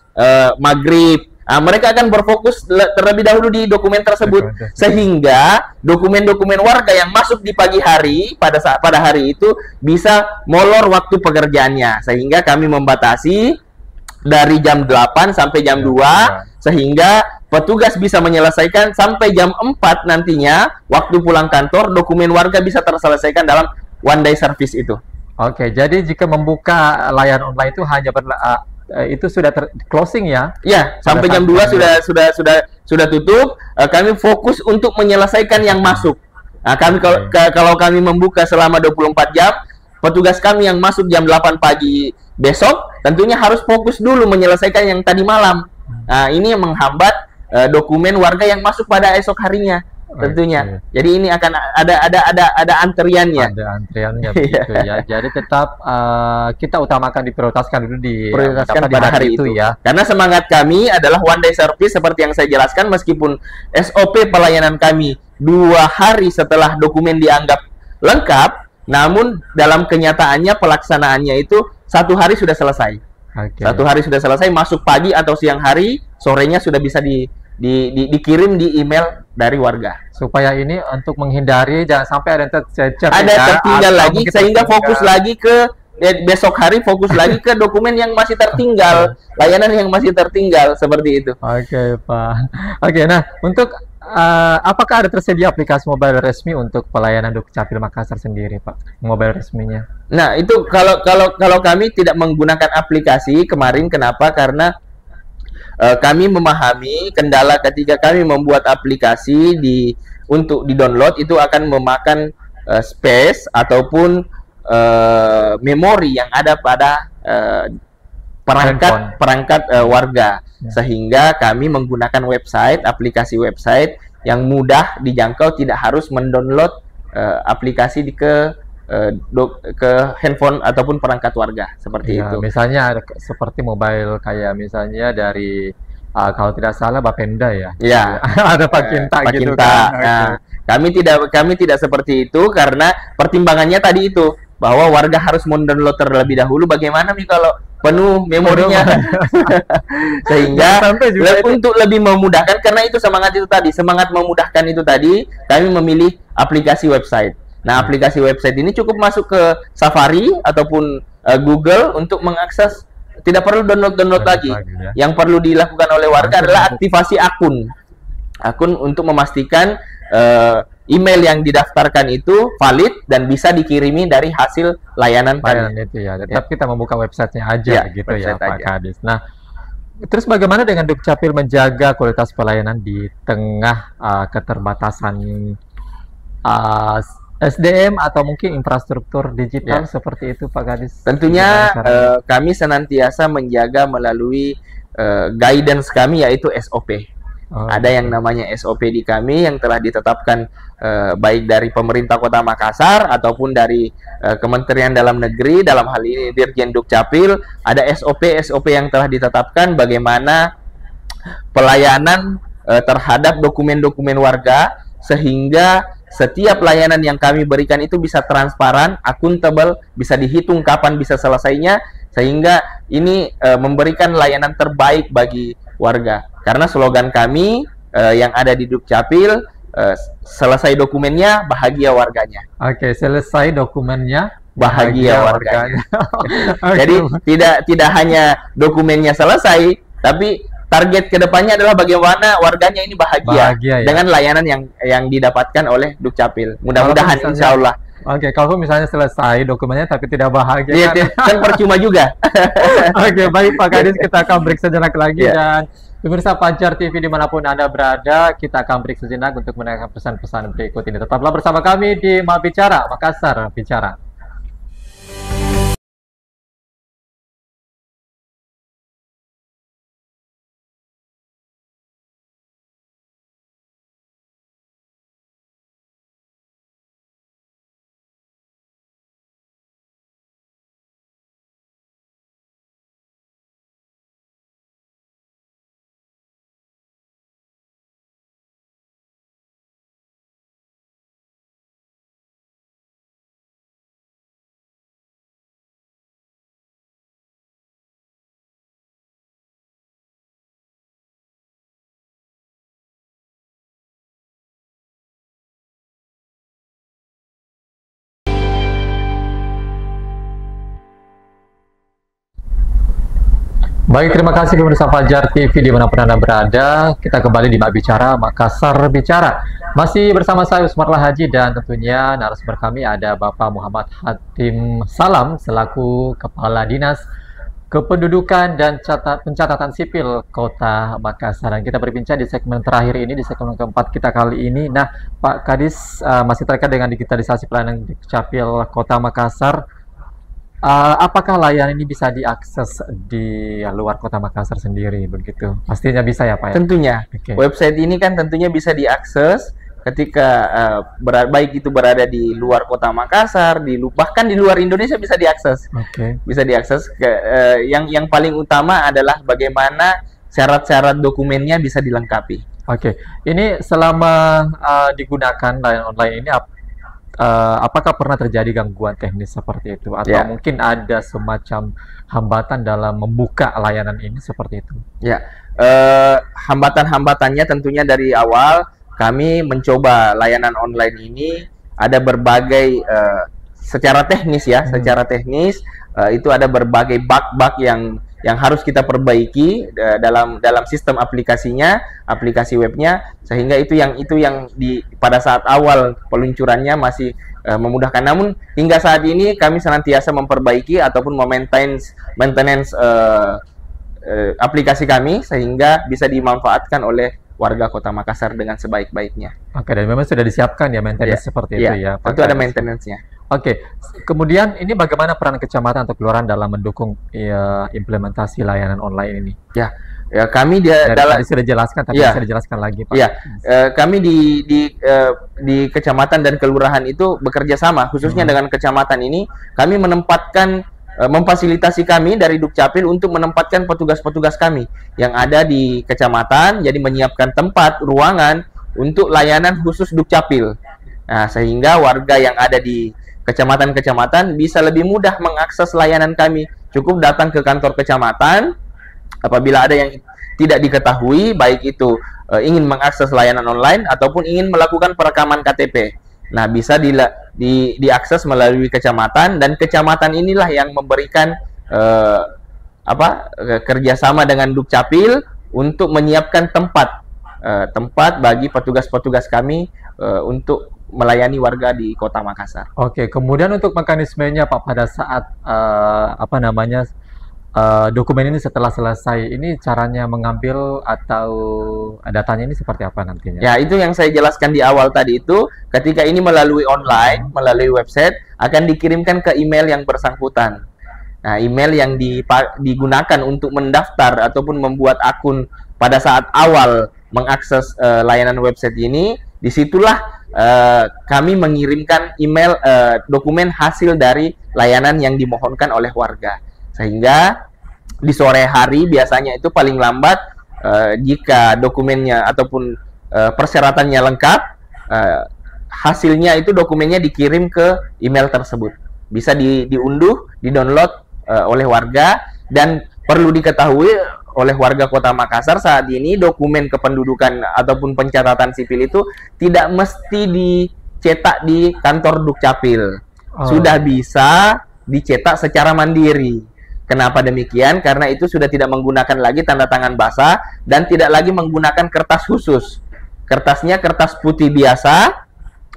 maghrib. Nah, mereka akan berfokus terlebih dahulu di dokumen tersebut, sehingga dokumen-dokumen warga yang masuk di pagi hari pada hari itu bisa molor waktu pekerjaannya, sehingga kami membatasi dari jam 8 sampai jam 2, sehingga petugas bisa menyelesaikan sampai jam 4 nantinya waktu pulang kantor, dokumen warga bisa terselesaikan dalam one day service itu. Oke, jadi jika membuka layanan online itu hanya itu sudah closing ya? Ya, sampai jam 2 sudah tutup. Kami fokus untuk menyelesaikan yang masuk. Nah, kami kalau kami membuka selama 24 jam, petugas kami yang masuk jam 8 pagi besok tentunya harus fokus dulu menyelesaikan yang tadi malam. Nah, ini yang menghambat dokumen warga yang masuk pada esok harinya. Tentunya. Jadi ini akan ada antriannya. Ada antriannya begitu ya. Jadi tetap kita utamakan diprioritaskan dulu prioritaskan pada hari itu ya. Karena semangat kami adalah one day service seperti yang saya jelaskan, meskipun SOP pelayanan kami 2 hari setelah dokumen dianggap lengkap, namun dalam kenyataannya pelaksanaannya itu 1 hari sudah selesai. 1 hari sudah selesai, masuk pagi atau siang hari, sorenya sudah bisa dikirim di email dari warga. Supaya ini untuk menghindari jangan sampai ada yang tertinggal lagi, sehingga fokus lagi ke besok hari, fokus lagi ke dokumen yang masih tertinggal, layanan yang masih tertinggal, seperti itu. Oke, Pak. Oke, nah untuk apakah ada tersedia aplikasi mobile resmi untuk pelayanan Dukcapil Makassar sendiri, Pak? Mobile resminya. Nah, itu kalau kami tidak menggunakan aplikasi kemarin, kenapa? Karena kami memahami kendala ketika kami membuat aplikasi untuk di-download itu akan memakan space ataupun memori yang ada pada perangkat warga, sehingga kami menggunakan aplikasi website yang mudah dijangkau, tidak harus mendownload aplikasi ke handphone ataupun perangkat warga seperti itu. Misalnya seperti mobile kayak misalnya dari kalau tidak salah Bapenda ya. Iya. Ada Pakinta gitu kan. Nah, kami tidak seperti itu karena pertimbangannya tadi itu, bahwa warga harus mendownload terlebih dahulu. Bagaimana nih kalau penuh memorinya? Sehingga untuk lebih memudahkan, karena itu semangat memudahkan itu tadi, kami memilih aplikasi website. Nah, aplikasi website ini cukup masuk ke Safari ataupun Google untuk mengakses, tidak perlu download lagi. Yang perlu dilakukan oleh warga adalah aktivasi akun untuk memastikan email yang didaftarkan itu valid dan bisa dikirimi dari hasil layanan itu ya. Tetap kita membuka websitenya aja gitu ya, Pak Kadis. Nah, terus bagaimana dengan Dukcapil menjaga kualitas pelayanan di tengah keterbatasan SDM atau mungkin infrastruktur digital seperti itu, Pak Kadis? Tentunya kami senantiasa menjaga melalui guidance kami, yaitu SOP. Ada yang namanya SOP di kami yang telah ditetapkan baik dari pemerintah Kota Makassar ataupun dari Kementerian Dalam Negeri, dalam hal ini Dirjen Dukcapil. Ada SOP yang telah ditetapkan bagaimana pelayanan terhadap dokumen-dokumen warga, sehingga setiap layanan yang kami berikan itu bisa transparan, akuntabel, bisa dihitung kapan bisa selesainya, sehingga ini memberikan layanan terbaik bagi warga. Karena slogan kami yang ada di Dukcapil, selesai dokumennya, bahagia warganya. Oke, selesai dokumennya, bahagia warganya. Jadi tidak hanya dokumennya selesai, tapi target kedepannya adalah bagaimana warganya ini bahagia dengan layanan yang didapatkan oleh Dukcapil. Mudah-mudahan, insya Allah. Oke, kalau misalnya selesai dokumennya tapi tidak bahagia, kan percuma juga. Oke, baik Pak Kadis, kita akan break sejenak lagi dan pemirsa Fajar TV dimanapun Anda berada, kita akan break sejenak untuk mendengarkan pesan-pesan berikut ini. Tetaplah bersama kami di Bicara Makassar Bicara. Baik, terima kasih pemirsa Fajar TV dimanapun Anda berada. Kita kembali di Mak Bicara, Makassar Bicara. Masih bersama saya Usmarlah Haji dan tentunya narasumber kami ada Bapak Muhammad Hatim Salam selaku Kepala Dinas Kependudukan dan Pencatatan Sipil Kota Makassar. Dan kita berbincang di segmen terakhir ini, di segmen keempat kita kali ini. Nah, Pak Kadis masih terkait dengan digitalisasi pelayanan Dukcapil Kota Makassar. Apakah layanan ini bisa diakses di luar Kota Makassar sendiri begitu? Pastinya bisa ya Pak ya? Tentunya. Okay. Website ini kan tentunya bisa diakses ketika baik itu berada di luar Kota Makassar, bahkan di luar Indonesia bisa diakses. Okay. Bisa diakses. Yang paling utama adalah bagaimana syarat-syarat dokumennya bisa dilengkapi. Oke. Ini selama digunakan layanan online ini apakah pernah terjadi gangguan teknis seperti itu atau mungkin ada semacam hambatan dalam membuka layanan ini seperti itu? Ya, hambatan-hambatannya tentunya dari awal kami mencoba layanan online ini ada berbagai secara teknis ya, secara teknis itu ada berbagai bug-bug yang harus kita perbaiki dalam sistem aplikasinya, aplikasi webnya, sehingga itu yang pada saat awal peluncurannya masih memudahkan. Namun hingga saat ini kami senantiasa memperbaiki ataupun maintenance aplikasi kami sehingga bisa dimanfaatkan oleh warga Kota Makassar dengan sebaik-baiknya. Oke, dan memang sudah disiapkan ya maintenance seperti itu ya. Tentu ada maintenance-nya. Oke, kemudian ini bagaimana peran kecamatan atau kelurahan dalam mendukung implementasi layanan online ini? Ya, kami tadi sudah jelaskan, tapi bisa dijelaskan lagi, Pak. Ya, kami di kecamatan dan kelurahan itu bekerja sama, khususnya dengan kecamatan ini, kami memfasilitasi kami dari Dukcapil untuk menempatkan petugas-petugas kami yang ada di kecamatan, jadi menyiapkan tempat, ruangan untuk layanan khusus Dukcapil. Nah, sehingga warga yang ada di kecamatan-kecamatan bisa lebih mudah mengakses layanan kami. Cukup datang ke kantor kecamatan apabila ada yang tidak diketahui, baik itu ingin mengakses layanan online ataupun ingin melakukan perekaman KTP. Nah, bisa diakses melalui kecamatan, dan kecamatan inilah yang memberikan kerjasama dengan Dukcapil untuk menyiapkan tempat bagi petugas-petugas kami untuk melayani warga di Kota Makassar. Oke, kemudian untuk mekanismenya Pak pada saat dokumen ini setelah selesai, ini caranya mengambil atau datanya ini seperti apa nantinya? Ya, itu yang saya jelaskan di awal tadi itu, ketika ini melalui online, melalui website, akan dikirimkan ke email yang bersangkutan. Nah, email yang digunakan untuk mendaftar ataupun membuat akun pada saat awal mengakses layanan website ini, disitulah kami mengirimkan email dokumen hasil dari layanan yang dimohonkan oleh warga. Sehingga di sore hari biasanya itu paling lambat jika dokumennya ataupun persyaratannya lengkap, hasilnya itu dokumennya dikirim ke email tersebut. Bisa diunduh, di-download oleh warga, dan perlu diketahui oleh warga Kota Makassar saat ini dokumen kependudukan ataupun pencatatan sipil itu tidak mesti dicetak di kantor Dukcapil. Sudah bisa dicetak secara mandiri. Kenapa demikian? Karena itu sudah tidak menggunakan lagi tanda tangan basah dan tidak lagi menggunakan kertas khusus. Kertasnya kertas putih biasa.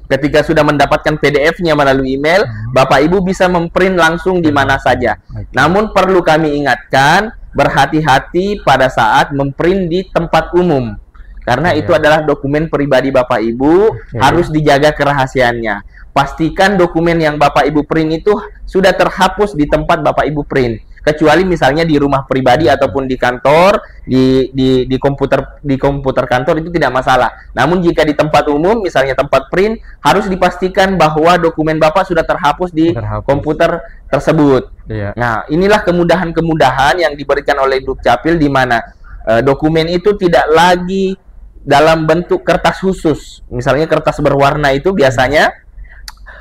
Ketika sudah mendapatkan PDF-nya melalui email, Bapak Ibu bisa memprint langsung di mana saja. Namun perlu kami ingatkan, berhati-hati pada saat memprint di tempat umum. Karena itu adalah dokumen pribadi Bapak Ibu, harus dijaga kerahasiaannya. Pastikan dokumen yang Bapak Ibu print itu sudah terhapus di tempat Bapak Ibu print. Kecuali misalnya di rumah pribadi ataupun di kantor, di komputer kantor, itu tidak masalah. Namun jika di tempat umum, misalnya tempat print, harus dipastikan bahwa dokumen Bapak sudah terhapus di komputer tersebut. Nah, inilah kemudahan-kemudahan yang diberikan oleh Dukcapil, di mana dokumen itu tidak lagi dalam bentuk kertas khusus. Misalnya kertas berwarna itu biasanya,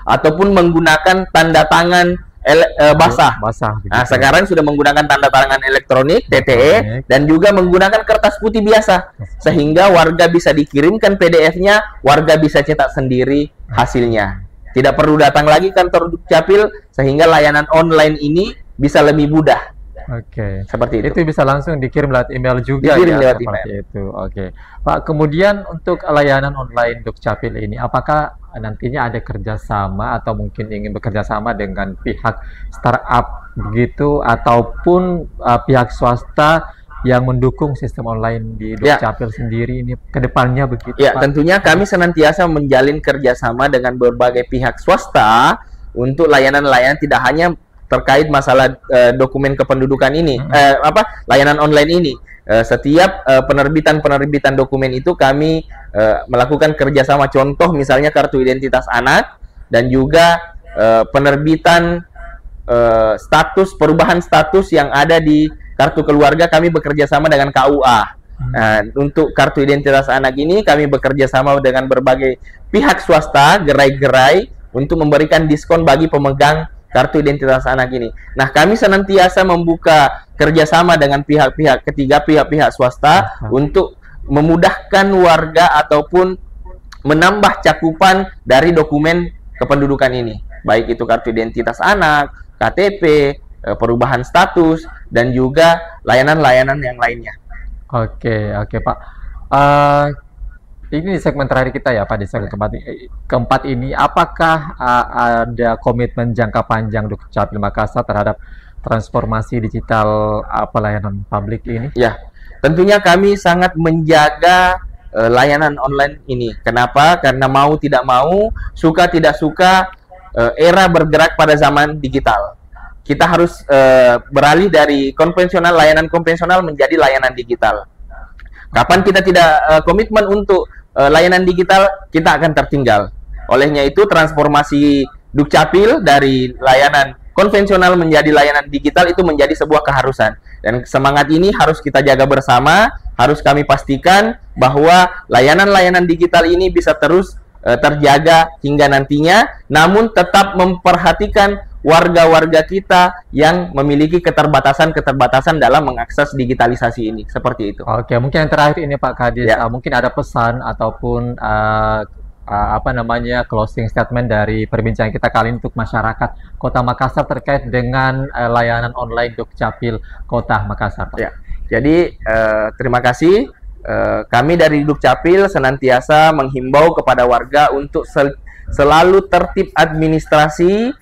ataupun menggunakan tanda tangan basah. Nah, sekarang sudah menggunakan tanda tangan elektronik TTE dan juga menggunakan kertas putih biasa, sehingga warga bisa dikirimkan PDF-nya, warga bisa cetak sendiri hasilnya. Tidak perlu datang lagi kantor Dukcapil, sehingga layanan online ini bisa lebih mudah Oke. Seperti itu. Itu bisa langsung dikirim lewat email juga Dikirim ya, lewat seperti email. itu. Oke. Pak, kemudian untuk layanan online Dukcapil ini, apakah nantinya ada kerjasama atau mungkin ingin bekerja sama dengan pihak startup begitu, ataupun pihak swasta yang mendukung sistem online di Ya. Dukcapil sendiri ini ke depannya begitu, Ya, Pak? tentunya kami senantiasa menjalin kerjasama dengan berbagai pihak swasta untuk layanan-layanan tidak hanya terkait masalah dokumen kependudukan ini, layanan online ini. Setiap penerbitan dokumen itu kami melakukan kerjasama. Contoh misalnya kartu identitas anak dan juga penerbitan perubahan status yang ada di kartu keluarga, kami bekerja sama dengan KUA. Nah, untuk kartu identitas anak ini kami bekerja sama dengan berbagai pihak swasta, gerai-gerai untuk memberikan diskon bagi pemegang kartu identitas anak ini. Nah, kami senantiasa membuka kerjasama dengan pihak-pihak ketiga, pihak-pihak swasta untuk memudahkan warga ataupun menambah cakupan dari dokumen kependudukan ini, baik itu kartu identitas anak, KTP, perubahan status, dan juga layanan-layanan yang lainnya. Oke, Pak. Ini di segmen terakhir kita ya, Pak, di segmen keempat ini, apakah ada komitmen jangka panjang Dukcapil Makassar terhadap transformasi digital pelayanan publik ini? Ya, tentunya kami sangat menjaga layanan online ini. Kenapa? Karena mau tidak mau, suka tidak suka, era bergerak pada zaman digital. Kita harus beralih dari layanan konvensional menjadi layanan digital. Kapan kita tidak komitmen untuk layanan digital, kita akan tertinggal. Olehnya itu, transformasi Dukcapil dari layanan konvensional menjadi layanan digital itu menjadi sebuah keharusan. Dan semangat ini harus kita jaga bersama, harus kami pastikan bahwa layanan-layanan digital ini bisa terus terjaga hingga nantinya, namun tetap memperhatikan warga-warga kita yang memiliki keterbatasan dalam mengakses digitalisasi ini, seperti itu. Oke, mungkin yang terakhir ini Pak Kadis, Ya. mungkin ada pesan ataupun closing statement dari perbincangan kita kali ini untuk masyarakat Kota Makassar terkait dengan layanan online Dukcapil Kota Makassar, Pak. Ya. Jadi terima kasih. Kami dari Dukcapil senantiasa menghimbau kepada warga untuk selalu tertib administrasi,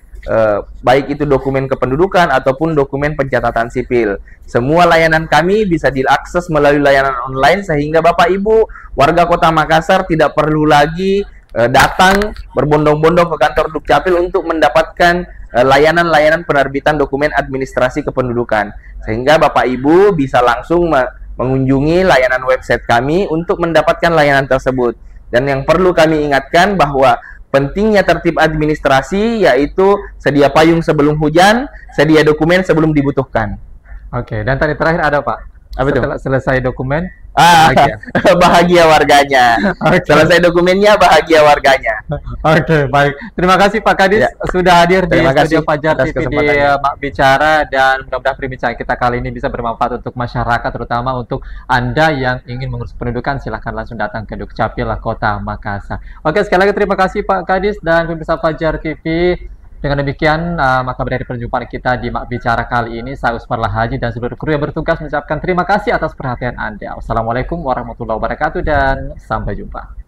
baik itu dokumen kependudukan ataupun dokumen pencatatan sipil. Semua layanan kami bisa diakses melalui layanan online, sehingga Bapak Ibu warga Kota Makassar tidak perlu lagi datang berbondong-bondong ke kantor Dukcapil untuk mendapatkan layanan-layanan penerbitan dokumen administrasi kependudukan. Sehingga Bapak Ibu bisa langsung mengunjungi layanan website kami untuk mendapatkan layanan tersebut. Dan yang perlu kami ingatkan bahwa pentingnya tertib administrasi, yaitu sedia payung sebelum hujan, sedia dokumen sebelum dibutuhkan. Oke, dan tadi terakhir ada Pak, Apa itu? setelah selesai dokumen, bahagia, bahagia warganya. Oke. Selesai dokumennya, bahagia warganya. Oke, baik. Terima kasih Pak Kadis Ya. sudah hadir di Terima studio kasih Fajar atas TV di kesempatannya. Mak Bicara, dan mudah-mudahan perbincangan kita kali ini bisa bermanfaat untuk masyarakat, terutama untuk Anda yang ingin mengurus pendudukan. Silahkan langsung datang ke Dukcapil Kota Makassar. Oke, sekali lagi terima kasih Pak Kadis dan pemirsa Fajar TV. Dengan demikian, maka berakhir perjumpaan kita di Mak Bicara kali ini. Saya Usman Lahaji dan seluruh kru yang bertugas mengucapkan terima kasih atas perhatian Anda. Wassalamualaikum warahmatullahi wabarakatuh dan sampai jumpa.